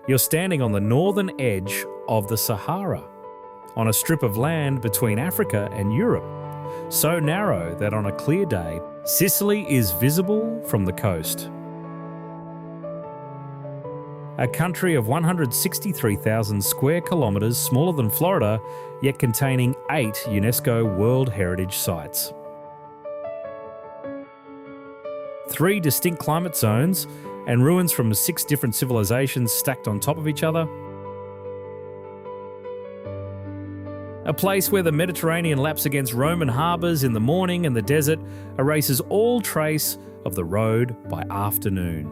You're standing on the northern edge of the Sahara, on a strip of land between Africa and Europe, so narrow that on a clear day, Sicily is visible from the coast. A country of 163,000 square kilometres, smaller than Florida, yet containing 8 UNESCO World Heritage Sites. 3 distinct climate zones and ruins from 6 different civilizations stacked on top of each other. A place where the Mediterranean laps against Roman harbours in the morning and the desert erases all trace of the road by afternoon.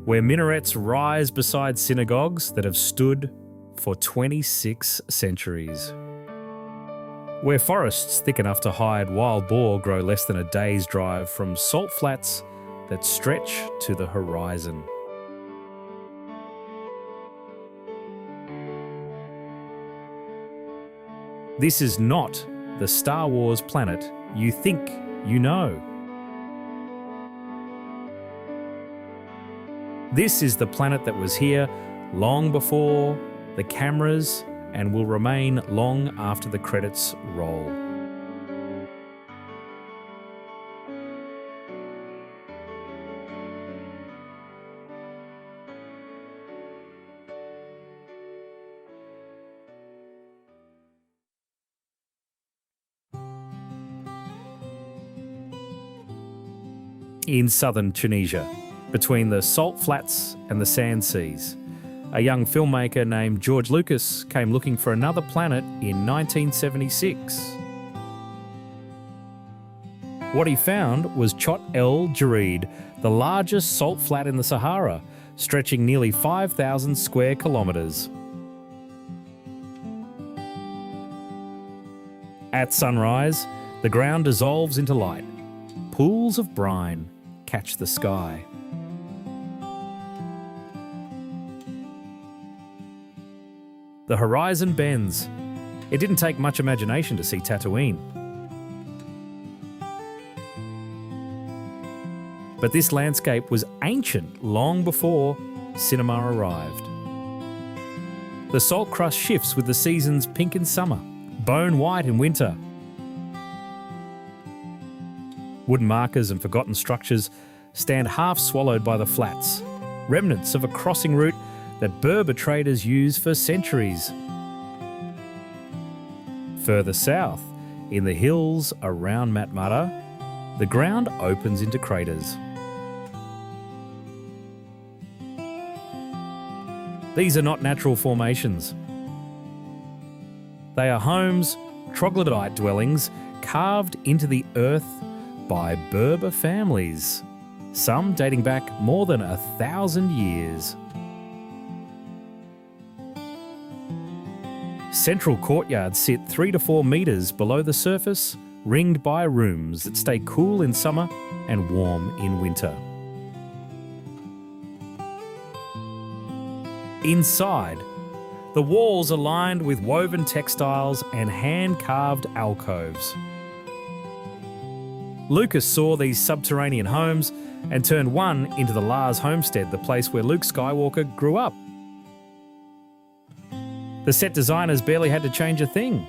Where minarets rise beside synagogues that have stood for 26 centuries. Where forests thick enough to hide wild boar grow less than a day's drive from salt flats that stretch to the horizon. This is not the Star Wars planet you think you know. This is the planet that was here long before the cameras and will remain long after the credits roll. In southern Tunisia, between the salt flats and the sand seas, a young filmmaker named George Lucas came looking for another planet in 1976. What he found was Chott El Djerid, the largest salt flat in the Sahara, stretching nearly 5,000 square kilometres. At sunrise, the ground dissolves into light. Pools of brine catch the sky. The horizon bends. It didn't take much imagination to see Tatooine. But this landscape was ancient long before cinema arrived. The salt crust shifts with the seasons, pink in summer, bone white in winter. Wooden markers and forgotten structures stand half swallowed by the flats, remnants of a crossing route that Berber traders used for centuries. Further south, in the hills around Matmata, the ground opens into craters. These are not natural formations. They are homes, troglodyte dwellings, carved into the earth by Berber families, some dating back more than 1,000 years. Central courtyards sit 3 to 4 metres below the surface, ringed by rooms that stay cool in summer and warm in winter. Inside, the walls are lined with woven textiles and hand-carved alcoves. Lucas saw these subterranean homes and turned one into the Lars homestead, the place where Luke Skywalker grew up. The set designers barely had to change a thing.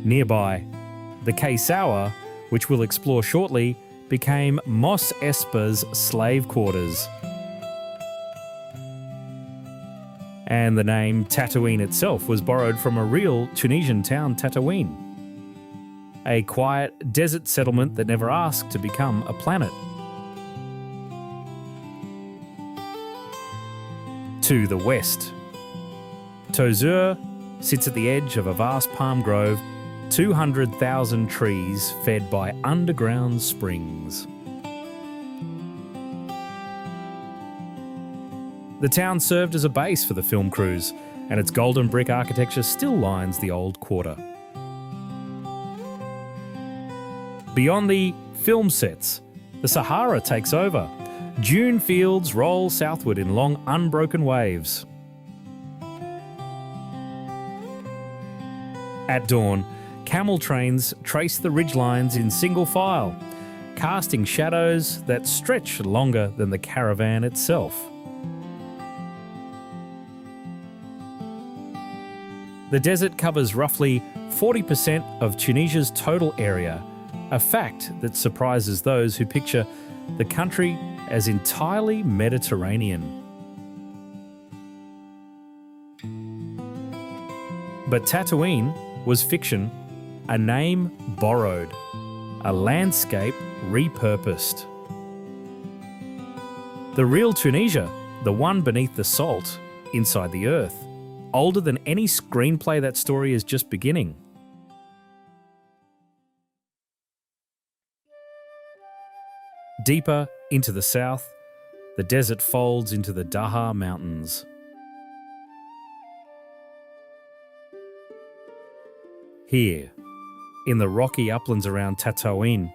Nearby, the Kaysawa, which we'll explore shortly, became Mos Espa's slave quarters. And the name Tatooine itself was borrowed from a real Tunisian town, Tatooine, a quiet desert settlement that never asked to become a planet. To the west, Tozeur sits at the edge of a vast palm grove, 200,000 trees fed by underground springs. The town served as a base for the film crews, and its golden brick architecture still lines the old quarter. Beyond the film sets, the Sahara takes over. Dune fields roll southward in long, unbroken waves. At dawn, camel trains trace the ridgelines in single file, casting shadows that stretch longer than the caravan itself. The desert covers roughly 40% of Tunisia's total area, a fact that surprises those who picture the country as entirely Mediterranean. But Tatooine was fiction, a name borrowed, a landscape repurposed. The real Tunisia, the one beneath the salt, inside the earth, older than any screenplay that story is just beginning. Deeper into the south, the desert folds into the Daha Mountains. Here, in the rocky uplands around Tatooine,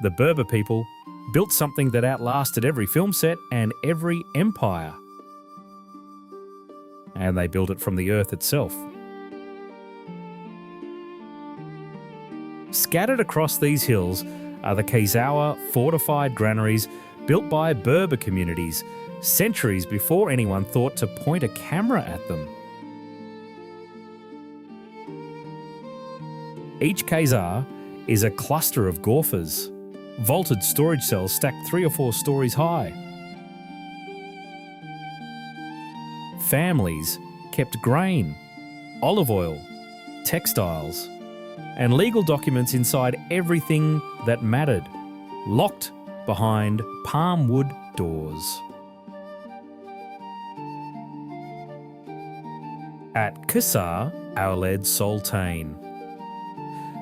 the Berber people built something that outlasted every film set and every empire. And they built it from the earth itself. Scattered across these hills are the Kayzawa fortified granaries built by Berber communities centuries before anyone thought to point a camera at them. Each Kayzar is a cluster of ghorfas, vaulted storage cells stacked 3 or 4 stories high. Families kept grain, olive oil, textiles, and legal documents inside everything that mattered, locked behind palm wood doors. At Qasr Awled Sultan,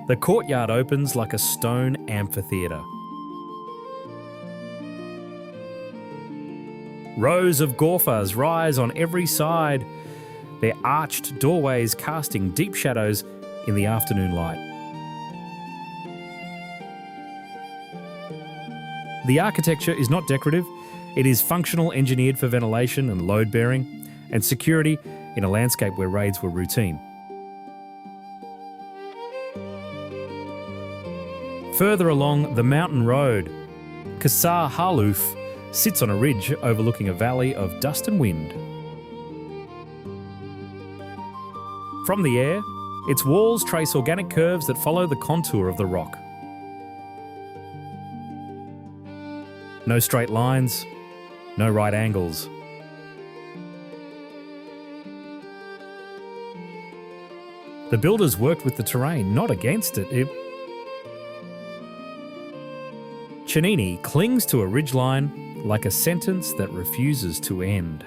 the courtyard opens like a stone amphitheatre. Rows of ghorfas rise on every side, their arched doorways casting deep shadows in the afternoon light. The architecture is not decorative, it is functional, engineered for ventilation and load bearing, and security in a landscape where raids were routine. Further along the mountain road, Qasr Haluf sits on a ridge overlooking a valley of dust and wind. From the air, its walls trace organic curves that follow the contour of the rock. No straight lines, no right angles. The builders worked with the terrain, not against it. Chenini clings to a ridgeline like a sentence that refuses to end.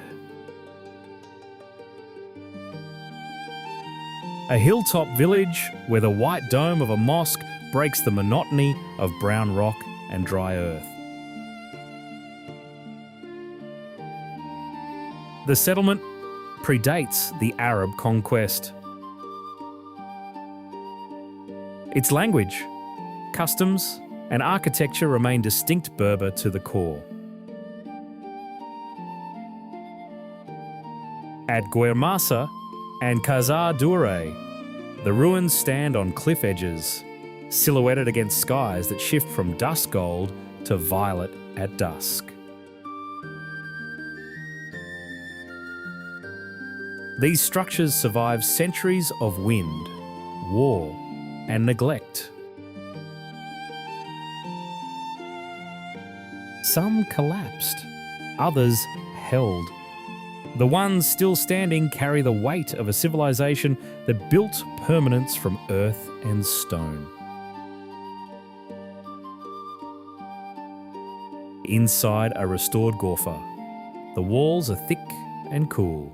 A hilltop village where the white dome of a mosque breaks the monotony of brown rock and dry earth. The settlement predates the Arab conquest. Its language, customs, and architecture remain distinct Berber to the core. At Guermasa and Qasr Dure, the ruins stand on cliff edges, silhouetted against skies that shift from dusk gold to violet at dusk. These structures survive centuries of wind, war, and neglect. Some collapsed, others held. The ones still standing carry the weight of a civilization that built permanence from earth and stone. Inside a restored ghorfa, the walls are thick and cool.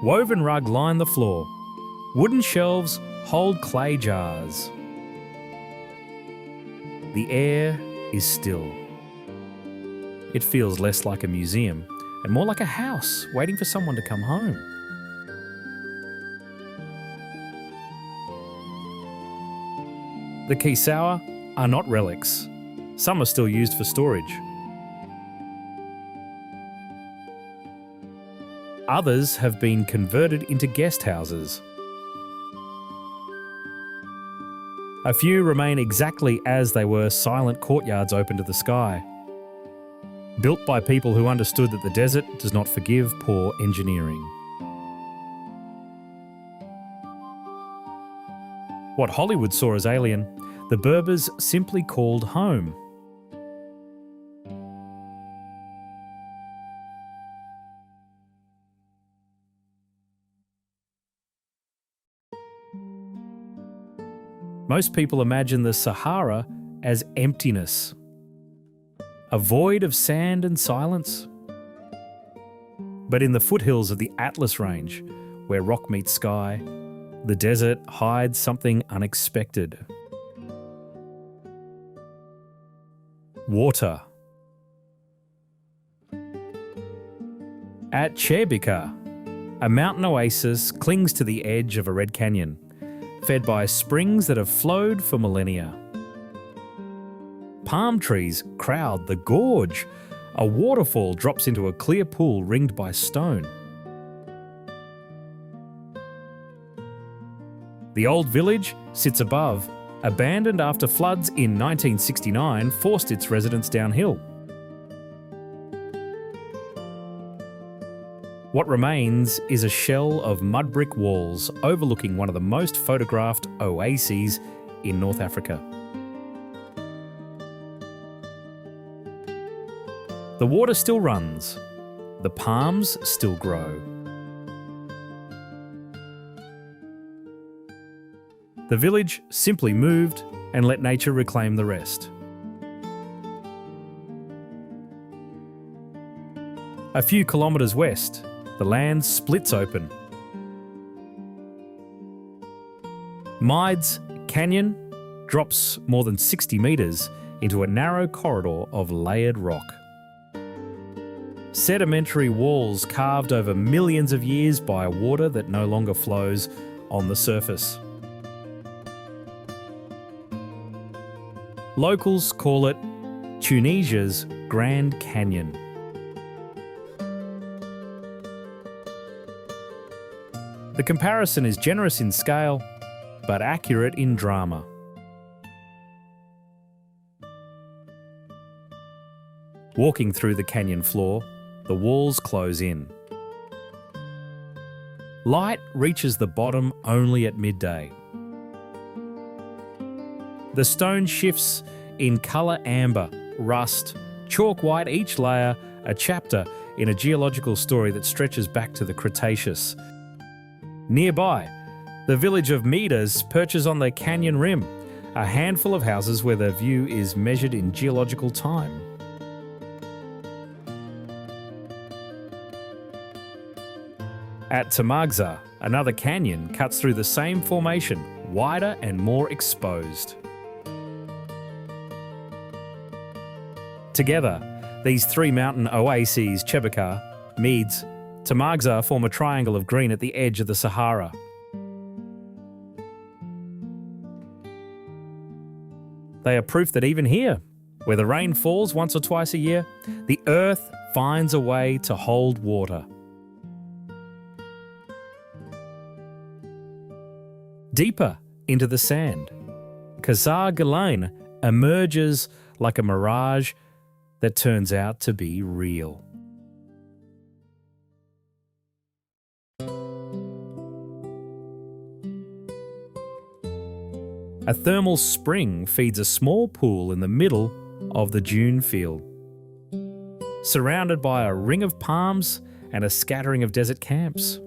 Woven rug line the floor. Wooden shelves hold clay jars. The air is still. It feels less like a museum and more like a house waiting for someone to come home. The Kayzawa are not relics. Some are still used for storage. Others have been converted into guest houses. A few remain exactly as they were, silent courtyards open to the sky. Built by people who understood that the desert does not forgive poor engineering. What Hollywood saw as alien, the Berbers simply called home. Most people imagine the Sahara as emptiness, a void of sand and silence. But in the foothills of the Atlas Range, where rock meets sky, the desert hides something unexpected. Water. At Chebika, a mountain oasis clings to the edge of a red canyon, fed by springs that have flowed for millennia. Palm trees crowd the gorge. A waterfall drops into a clear pool ringed by stone. The old village sits above, abandoned after floods in 1969 forced its residents downhill. What remains is a shell of mud brick walls overlooking one of the most photographed oases in North Africa. The water still runs. The palms still grow. The village simply moved and let nature reclaim the rest. A few kilometres west, the land splits open. Mides Canyon drops more than 60 metres into a narrow corridor of layered rock. Sedimentary walls carved over millions of years by water that no longer flows on the surface. Locals call it Tunisia's Grand Canyon. The comparison is generous in scale, but accurate in drama. Walking through the canyon floor, the walls close in. Light reaches the bottom only at midday. The stone shifts in colour: amber, rust, chalk white, each layer a chapter in a geological story that stretches back to the Cretaceous. Nearby, the village of Midas perches on the canyon rim, a handful of houses where the view is measured in geological time. At Tamagza, another canyon cuts through the same formation, wider and more exposed. Together, these three mountain oases, Chebika, Midas, Tamagza, form a triangle of green at the edge of the Sahara. They are proof that even here, where the rain falls once or twice a year, the earth finds a way to hold water. Deeper into the sand, Khazar Galain emerges like a mirage that turns out to be real. A thermal spring feeds a small pool in the middle of the dune field, surrounded by a ring of palms and a scattering of desert camps.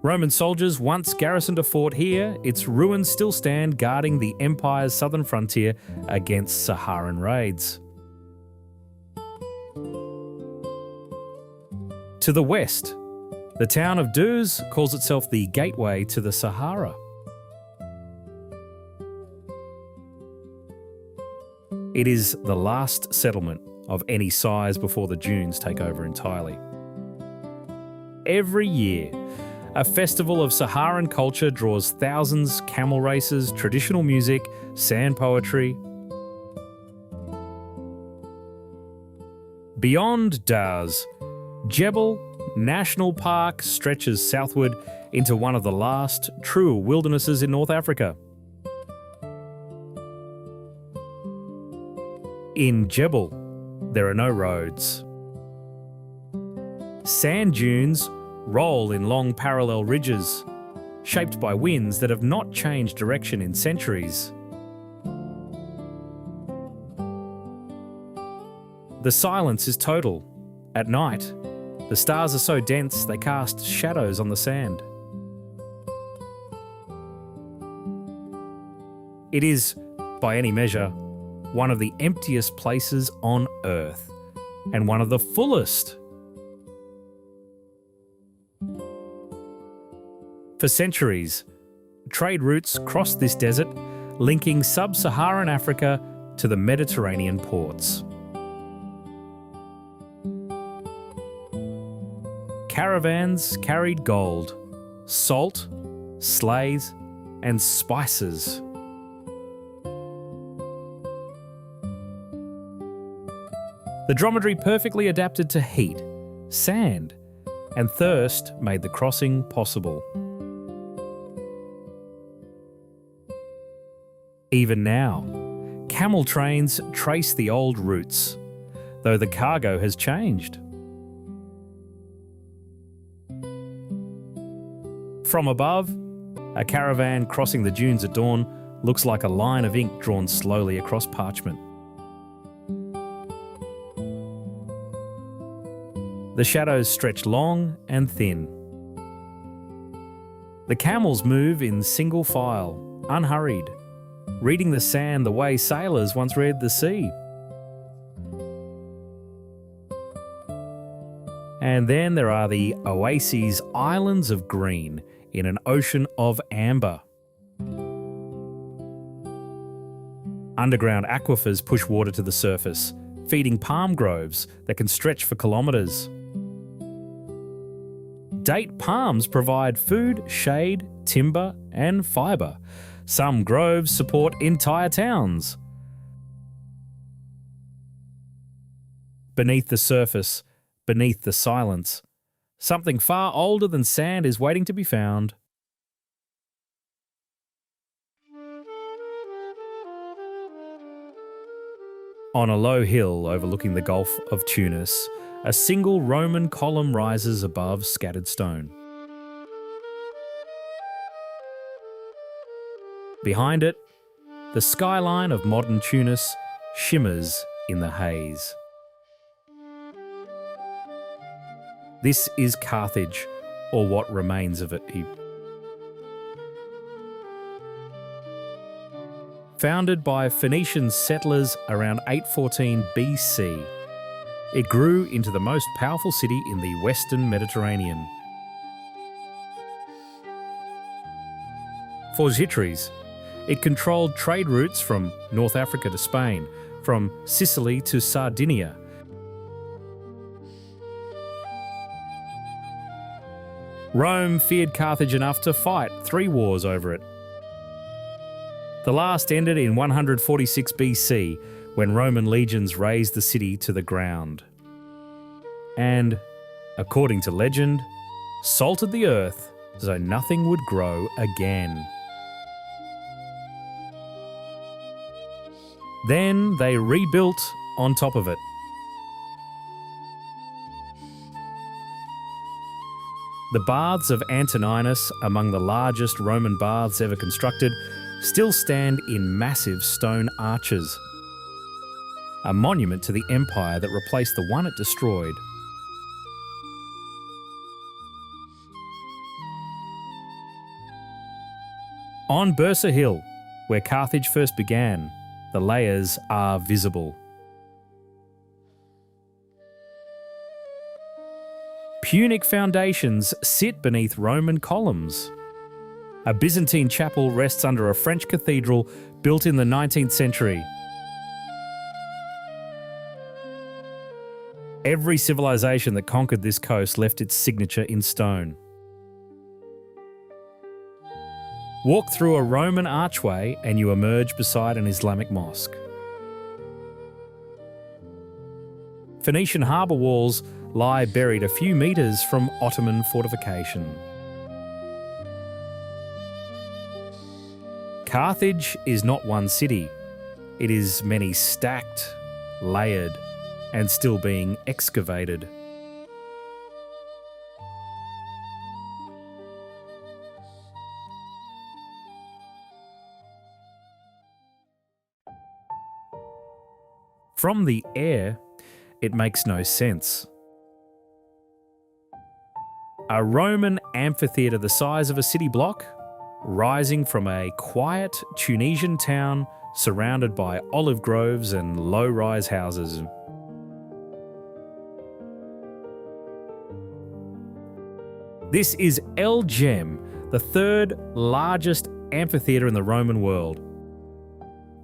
Roman soldiers once garrisoned a fort here. Its ruins still stand, guarding the empire's southern frontier against Saharan raids. To the west, the town of Duz calls itself the gateway to the Sahara. It is the last settlement of any size before the dunes take over entirely. Every year, a festival of Saharan culture draws thousands, camel races, traditional music, sand poetry. Beyond Duz, Jebel national park stretches southward into one of the last true wildernesses in North Africa. In Jebel, there are no roads. Sand dunes roll in long parallel ridges, shaped by winds that have not changed direction in centuries. The silence is total. At night, the stars are so dense they cast shadows on the sand. It is, by any measure, one of the emptiest places on Earth, and one of the fullest. For centuries, trade routes crossed this desert, linking sub-Saharan Africa to the Mediterranean ports. Caravans carried gold, salt, slaves, and spices. The dromedary perfectly adapted to heat, sand, and thirst made the crossing possible. Even now, camel trains trace the old routes, though the cargo has changed. From above, a caravan crossing the dunes at dawn looks like a line of ink drawn slowly across parchment. The shadows stretch long and thin. The camels move in single file, unhurried, reading the sand the way sailors once read the sea. And then there are the oases, islands of green in an ocean of amber. Underground aquifers push water to the surface, feeding palm groves that can stretch for kilometres. Date palms provide food, shade, timber, and fibre. Some groves support entire towns. Beneath the surface, beneath the silence, something far older than sand is waiting to be found. On a low hill overlooking the Gulf of Tunis, a single Roman column rises above scattered stone. Behind it, the skyline of modern Tunis shimmers in the haze. This is Carthage, or what remains of it. Founded by Phoenician settlers around 814 BC, it grew into the most powerful city in the Western Mediterranean. For Xitris, it controlled trade routes from North Africa to Spain, from Sicily to Sardinia. Rome feared Carthage enough to fight 3 wars over it. The last ended in 146 BC, when Roman legions razed the city to the ground. And, according to legend, salted the earth so nothing would grow again. Then they rebuilt on top of it. The baths of Antoninus, among the largest Roman baths ever constructed, still stand in massive stone arches, a monument to the empire that replaced the one it destroyed. On Bursa Hill, where Carthage first began, the layers are visible. Punic foundations sit beneath Roman columns. A Byzantine chapel rests under a French cathedral built in the 19th century. Every civilization that conquered this coast left its signature in stone. Walk through a Roman archway and you emerge beside an Islamic mosque. Phoenician harbour walls lie buried a few metres from Ottoman fortification. Carthage is not one city. It is many stacked, layered, and still being excavated. From the air, it makes no sense. A Roman amphitheatre the size of a city block, rising from a quiet Tunisian town surrounded by olive groves and low-rise houses. This is El Gem, the third largest amphitheatre in the Roman world.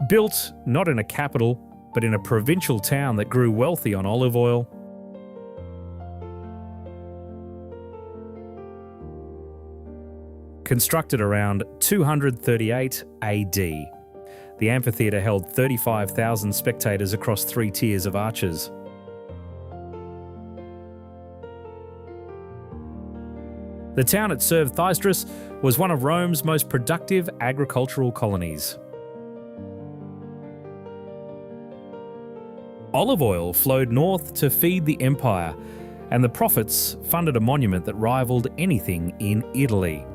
Built not in a capital, but in a provincial town that grew wealthy on olive oil. Constructed around 238 AD, the amphitheatre held 35,000 spectators across 3 tiers of arches. The town it served, Thysdrus, was one of Rome's most productive agricultural colonies. Olive oil flowed north to feed the empire, and the profits funded a monument that rivaled anything in Italy.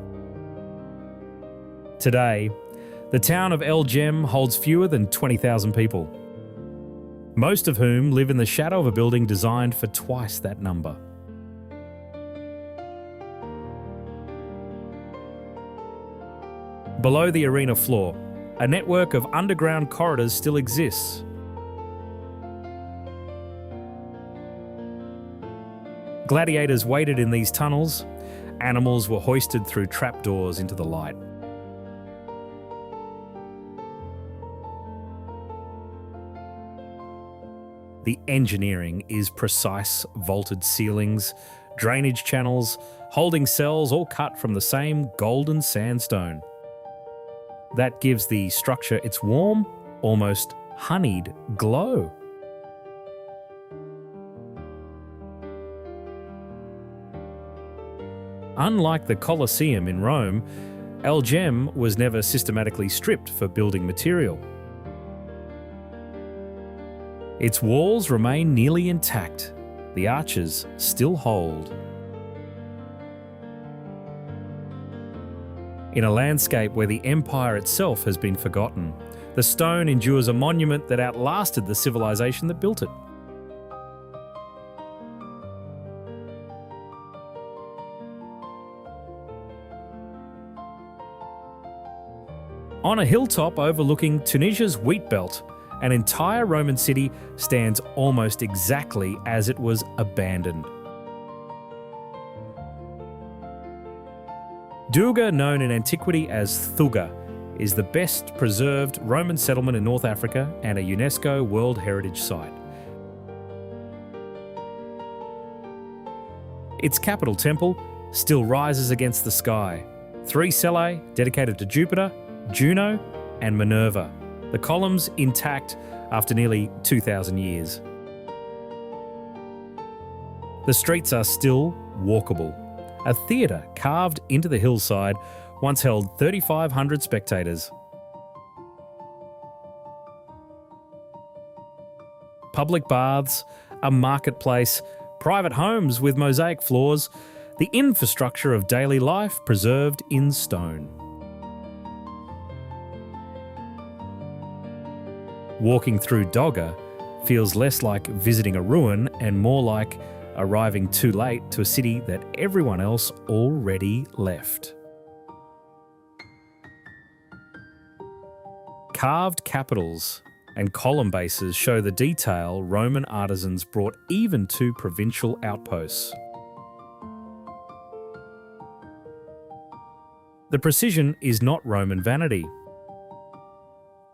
Today, the town of El Gem holds fewer than 20,000 people, most of whom live in the shadow of a building designed for twice that number. Below the arena floor, a network of underground corridors still exists. Gladiators waited in these tunnels. Animals were hoisted through trapdoors into the light. The engineering is precise vaulted ceilings, drainage channels, holding cells all cut from the same golden sandstone. That gives the structure its warm, almost honeyed glow. Unlike the Colosseum in Rome, El Gem was never systematically stripped for building material. Its walls remain nearly intact. The arches still hold. In a landscape where the empire itself has been forgotten, the stone endures a monument that outlasted the civilization that built it. On a hilltop overlooking Tunisia's wheat belt, an entire Roman city stands almost exactly as it was abandoned. Douga, known in antiquity as Thuga, is the best preserved Roman settlement in North Africa and a UNESCO World Heritage Site. Its capital temple still rises against the sky, 3 stellae dedicated to Jupiter, Juno, and Minerva, the columns intact after nearly 2,000 years. The streets are still walkable. A theatre carved into the hillside once held 3,500 spectators. Public baths, a marketplace, private homes with mosaic floors, the infrastructure of daily life preserved in stone. Walking through Douga feels less like visiting a ruin and more like arriving too late to a city that everyone else already left. Carved capitals and column bases show the detail Roman artisans brought even to provincial outposts. The precision is not Roman vanity.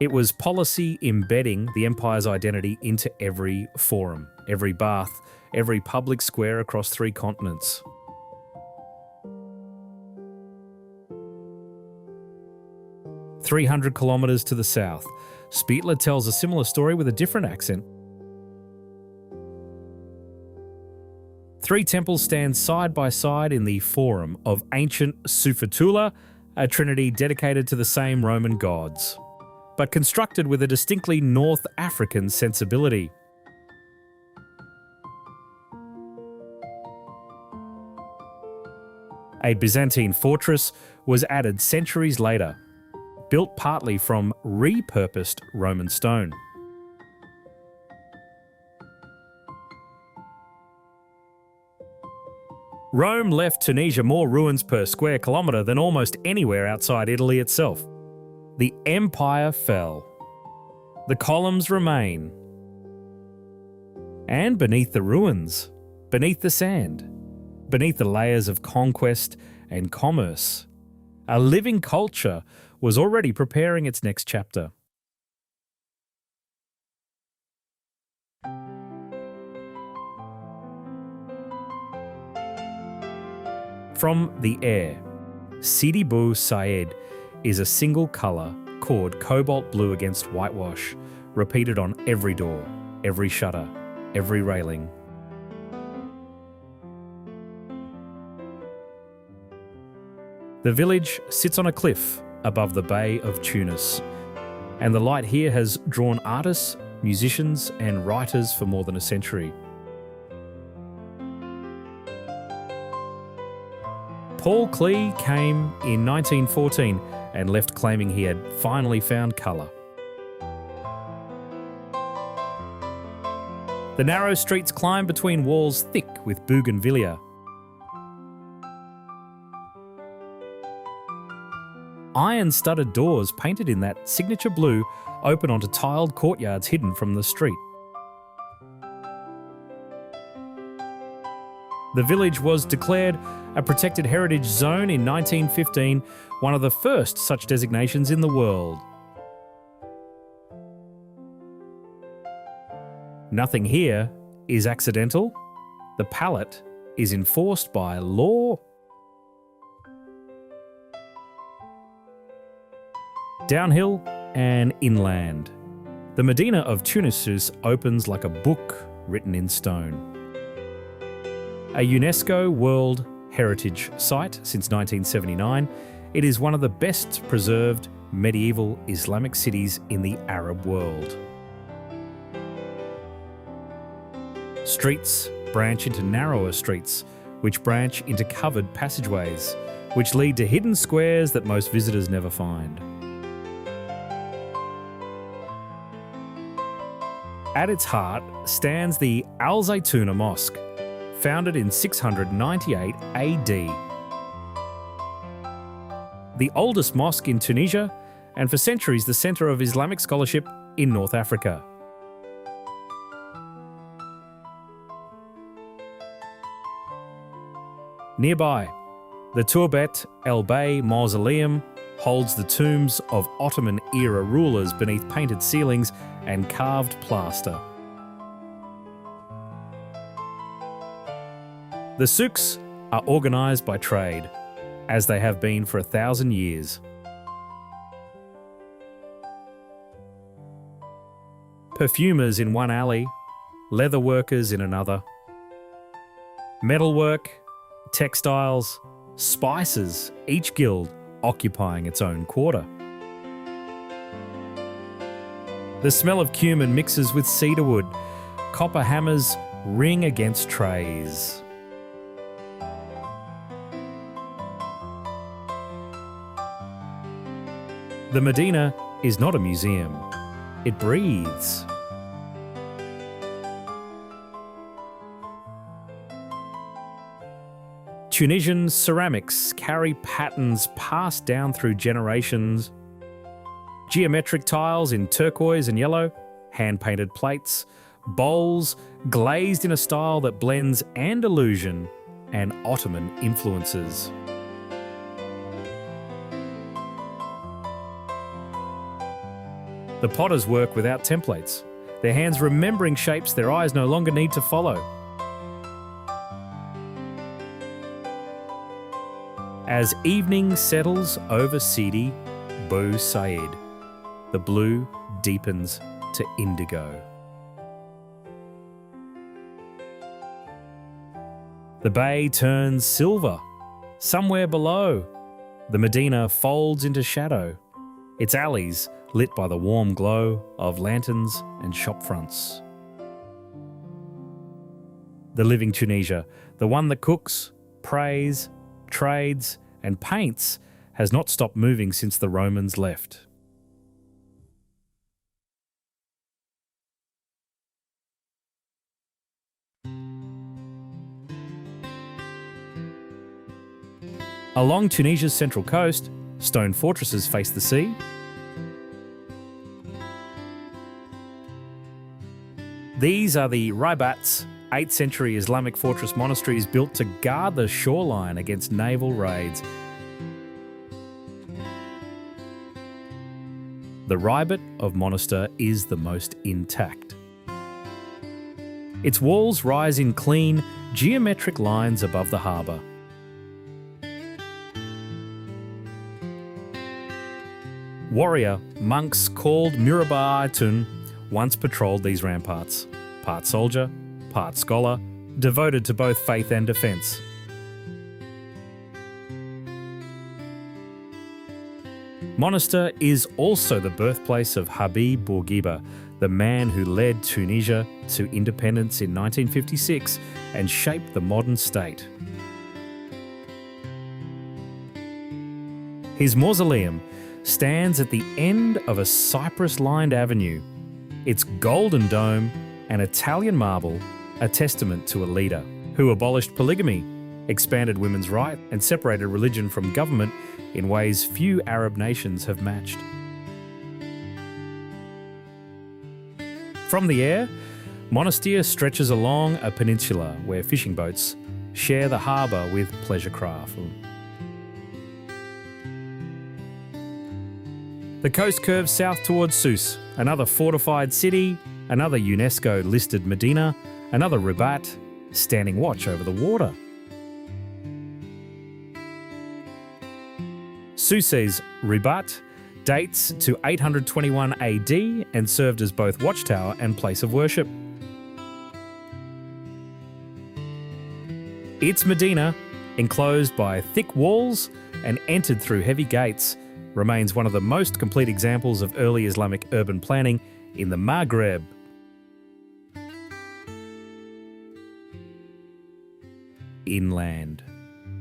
It was policy embedding the empire's identity into every forum, every bath, every public square across 3 continents. "300 kilometres to the south, Spietler tells a similar story with a different accent. 3 temples stand side by side in the forum of ancient Sufetula, a trinity dedicated to the same Roman gods, but constructed with a distinctly North African sensibility. A Byzantine fortress was added centuries later, built partly from repurposed Roman stone. Rome left Tunisia more ruins per square kilometre than almost anywhere outside Italy itself. The empire fell. The columns remain. And beneath the ruins, beneath the sand, beneath the layers of conquest and commerce, a living culture was already preparing its next chapter. From the air, Sidi Bou Said is a single colour cord cobalt blue against whitewash, repeated on every door, every shutter, every railing. The village sits on a cliff above the Bay of Tunis, and the light here has drawn artists, musicians and writers for more than a century. Paul Klee came in 1914 and left claiming he had finally found colour. The narrow streets climb between walls thick with bougainvillea. Iron-studded doors painted in that signature blue open onto tiled courtyards hidden from the street. The village was declared a protected heritage zone in 1915, one of the first such designations in the world. Nothing here is accidental. The palette is enforced by law. Downhill and inland, the Medina of Tunis opens like a book written in stone. A UNESCO World Heritage Site since 1979, it is one of the best preserved medieval Islamic cities in the Arab world. Streets branch into narrower streets, which branch into covered passageways, which lead to hidden squares that most visitors never find. At its heart stands the Al Zaytuna Mosque, founded in 698 AD. The oldest mosque in Tunisia, and for centuries the centre of Islamic scholarship in North Africa. Nearby, the Turbet El Bey Mausoleum holds the tombs of Ottoman-era rulers beneath painted ceilings and carved plaster. The souks are organised by trade, as they have been for 1,000 years. Perfumers in one alley, leather workers in another. Metalwork, textiles, spices, each guild occupying its own quarter. The smell of cumin mixes with cedarwood. Copper hammers ring against trays. The Medina is not a museum. It breathes. Tunisian ceramics carry patterns passed down through generations. Geometric tiles in turquoise and yellow, hand-painted plates, bowls glazed in a style that blends Andalusian and Ottoman influences. The potters work without templates, their hands remembering shapes their eyes no longer need to follow. As evening settles over Sidi Bou Said, the blue deepens to indigo. The bay turns silver. Somewhere below, the Medina folds into shadow, its alleys lit by the warm glow of lanterns and shop fronts. The living Tunisia, the one that cooks, prays, trades, and paints, has not stopped moving since the Romans left. Along Tunisia's central coast, stone fortresses face the sea. These are the Raibats, 8th century Islamic fortress monasteries built to guard the shoreline against naval raids. The Raibat of Monastir is the most intact. Its walls rise in clean, geometric lines above the harbour. Warrior monks called Murabaitun once patrolled these ramparts, part soldier, part scholar, devoted to both faith and defence. Monastir is also the birthplace of Habib Bourguiba, the man who led Tunisia to independence in 1956 and shaped the modern state. His mausoleum stands at the end of a cypress-lined avenue, its golden dome and Italian marble a testament to a leader who abolished polygamy, expanded women's rights, and separated religion from government in ways few Arab nations have matched. From the air, Monastir stretches along a peninsula where fishing boats share the harbour with pleasure craft. The coast curves south towards Sousse, another fortified city, another UNESCO-listed Medina, another Rabat, standing watch over the water. Sousse's Rabat dates to 821 AD and served as both watchtower and place of worship. Its Medina, enclosed by thick walls and entered through heavy gates, remains one of the most complete examples of early Islamic urban planning in the Maghreb. Inland.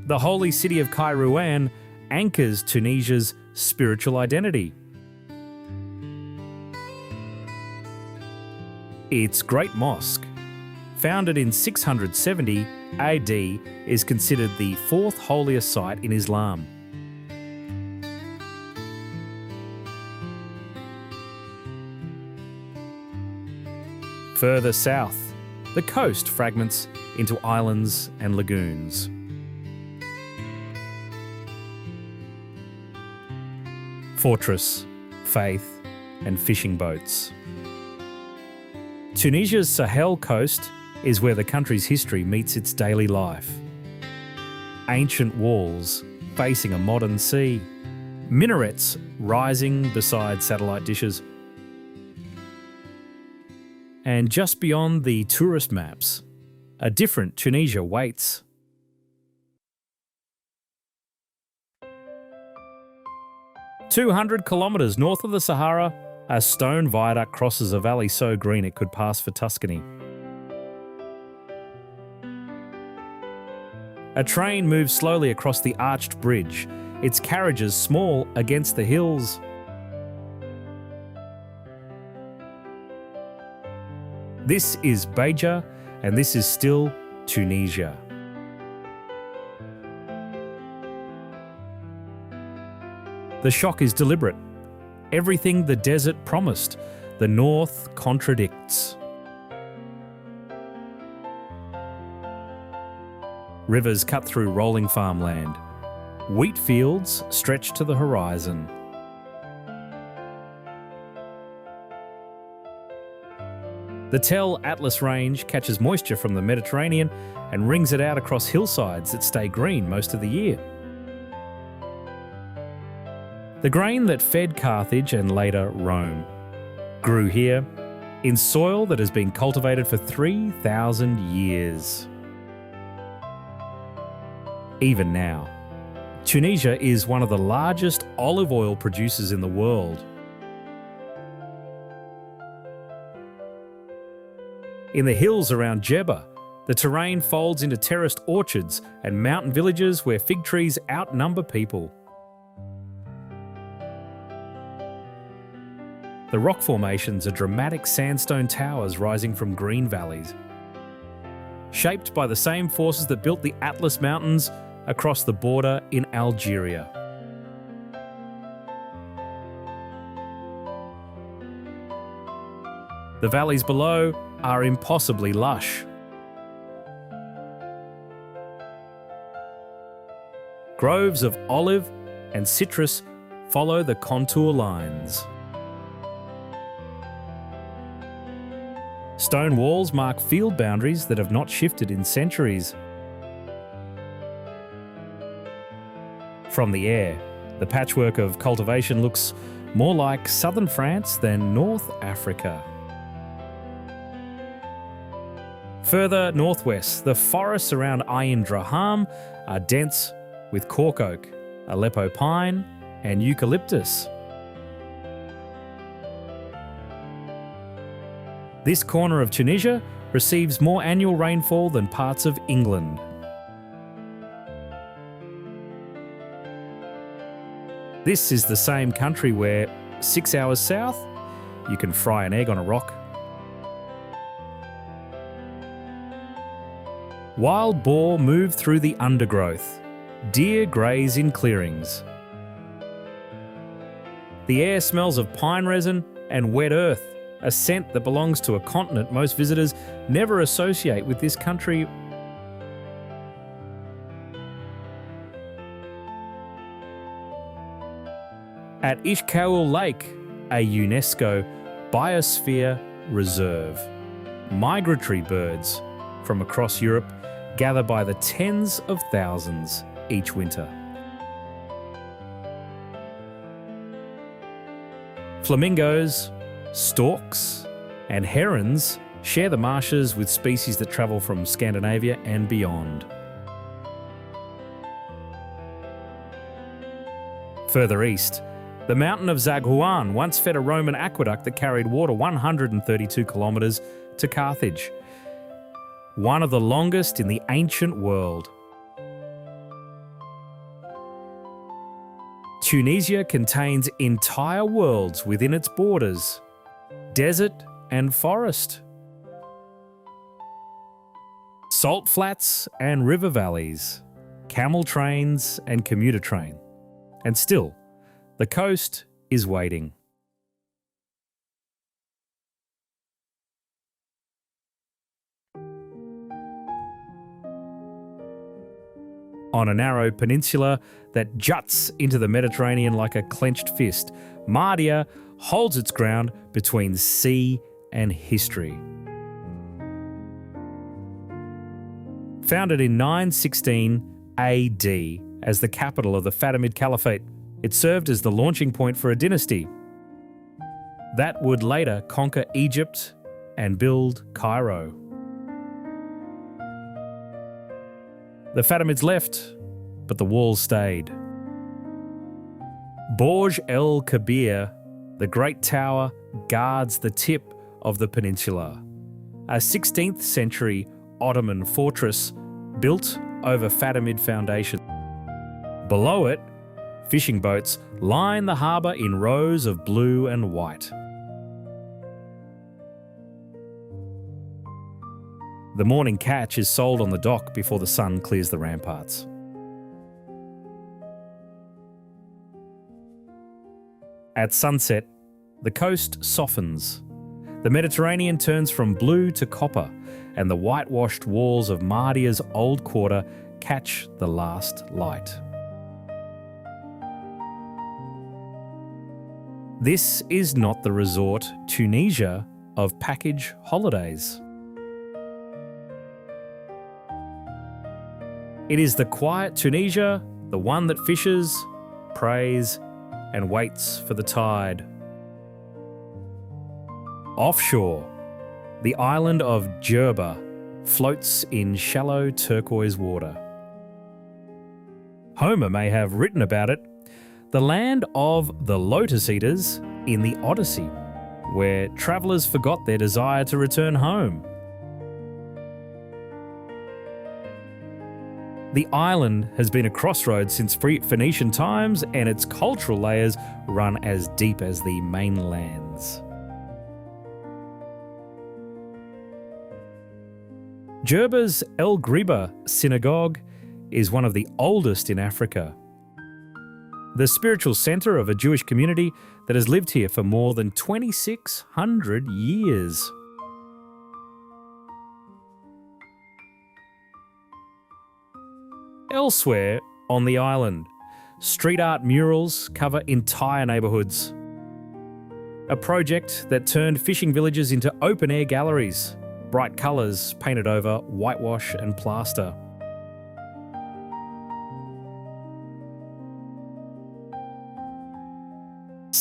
The holy city of Kairouan anchors Tunisia's spiritual identity. Its Great Mosque, founded in 670 AD, is considered the fourth holiest site in Islam. Further south, the coast fragments into islands and lagoons. Fortress, faith, and fishing boats. Tunisia's Sahel coast is where the country's history meets its daily life. Ancient walls facing a modern sea, minarets rising beside satellite dishes. And just beyond the tourist maps, a different Tunisia waits. "200 kilometres north of the Sahara, a stone viaduct crosses a valley so green it could pass for Tuscany. A train moves slowly across the arched bridge, its carriages small against the hills. This is Beja, and this is still Tunisia. The shock is deliberate. Everything the desert promised, the north contradicts. Rivers cut through rolling farmland. Wheat fields stretch to the horizon. The Tel Atlas Range catches moisture from the Mediterranean and wrings it out across hillsides that stay green most of the year. The grain that fed Carthage and later Rome grew here in soil that has been cultivated for 3,000 years. even now. Tunisia is one of the largest olive oil producers in the world. In the hills around Jebba, the terrain folds into terraced orchards and mountain villages where fig trees outnumber people. The rock formations are dramatic sandstone towers rising from green valleys, shaped by the same forces that built the Atlas Mountains across the border in Algeria. The valleys below are impossibly lush. Groves of olive and citrus follow the contour lines. Stone walls mark field boundaries that have not shifted in centuries. From the air, the patchwork of cultivation looks more like southern France than North Africa. Further northwest, the forests around Ain Draham are dense with cork oak, Aleppo pine, and eucalyptus. This corner of Tunisia receives more annual rainfall than parts of England. This is the same country where, 6 hours south, you can fry an egg on a rock. Wild boar move through the undergrowth. Deer graze in clearings. The air smells of pine resin and wet earth, a scent that belongs to a continent most visitors never associate with this country. At Ishkaul Lake, a UNESCO Biosphere Reserve, migratory birds from across Europe gather by the tens of thousands each winter. Flamingos, storks, and herons share the marshes with species that travel from Scandinavia and beyond. Further east, the mountain of Zaghuan once fed a Roman aqueduct that carried water 132 kilometres to Carthage, one of the longest in the ancient world. Tunisia contains entire worlds within its borders, desert and forest, salt flats and river valleys, camel trains and commuter train. And still, the coast is waiting. On a narrow peninsula that juts into the Mediterranean like a clenched fist, Mahdia holds its ground between sea and history. Founded in 916 AD as the capital of the Fatimid Caliphate, it served as the launching point for a dynasty that would later conquer Egypt and build Cairo. The Fatimids left, but the walls stayed. Borj el Kabir, the Great Tower, guards the tip of the peninsula, a 16th century Ottoman fortress built over Fatimid foundation. Below it, fishing boats line the harbour in rows of blue and white. The morning catch is sold on the dock before the sun clears the ramparts. At sunset, the coast softens. The Mediterranean turns from blue to copper, and the whitewashed walls of Mahdia's old quarter catch the last light. This is not the resort Tunisia of package holidays. It is the quiet Tunisia, the one that fishes, prays, and waits for the tide. Offshore, the island of Jerba floats in shallow turquoise water. Homer may have written about it, the land of the Lotus Eaters in the Odyssey, where travellers forgot their desire to return home. The island has been a crossroads since Phoenician times, and its cultural layers run as deep as the mainlands. Jerba's El Griba synagogue is one of the oldest in Africa. The spiritual centre of a Jewish community that has lived here for more than 2,600 years. Elsewhere on the island, street art murals cover entire neighbourhoods. A project that turned fishing villages into open-air galleries, bright colours painted over whitewash and plaster.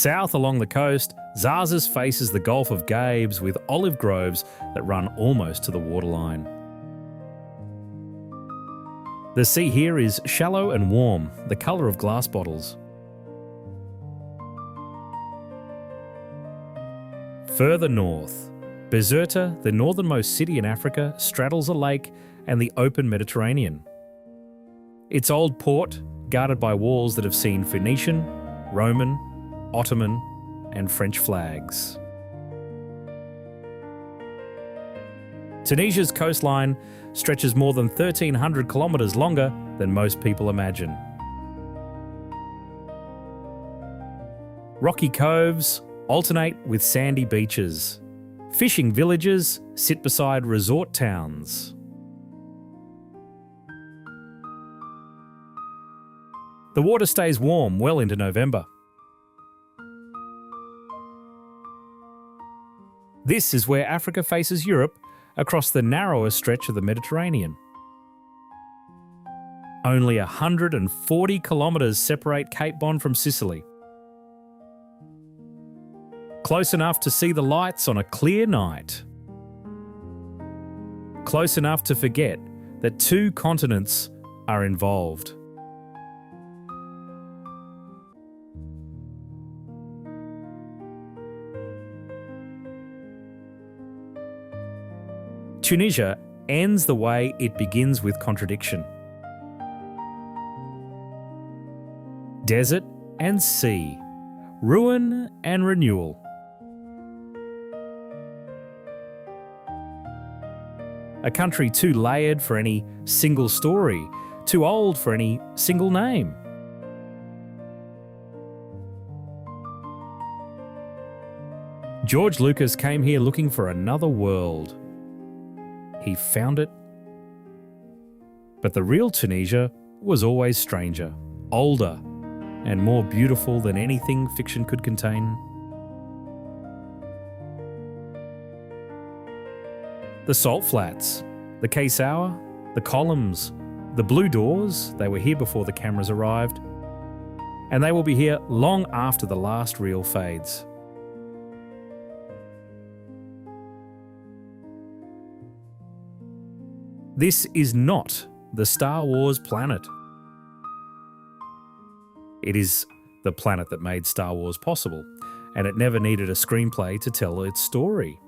South along the coast, Zazas faces the Gulf of Gabes with olive groves that run almost to the waterline. The sea here is shallow and warm, the colour of glass bottles. Further north, Bizerta, the northernmost city in Africa, straddles a lake and the open Mediterranean. Its old port, guarded by walls that have seen Phoenician, Roman, Ottoman and French flags. Tunisia's coastline stretches more than 1,300 kilometres longer than most people imagine. Rocky coves alternate with sandy beaches. Fishing villages sit beside resort towns. The water stays warm well into November. This is where Africa faces Europe across the narrowest stretch of the Mediterranean. Only 140 kilometres separate Cape Bon from Sicily. Close enough to see the lights on a clear night. Close enough to forget that two continents are involved. Tunisia ends the way it begins with contradiction. Desert and sea, ruin and renewal. A country too layered for any single story, too old for any single name. George Lucas came here looking for another world. He found it. But the real Tunisia was always stranger, older, and more beautiful than anything fiction could contain. The salt flats, the Kaysawa, the columns, the blue doors, they were here before the cameras arrived. And they will be here long after the last reel fades. This is not the Star Wars planet. It is the planet that made Star Wars possible, and it never needed a screenplay to tell its story.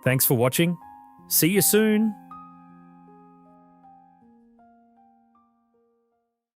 Thanks for watching. See you soon.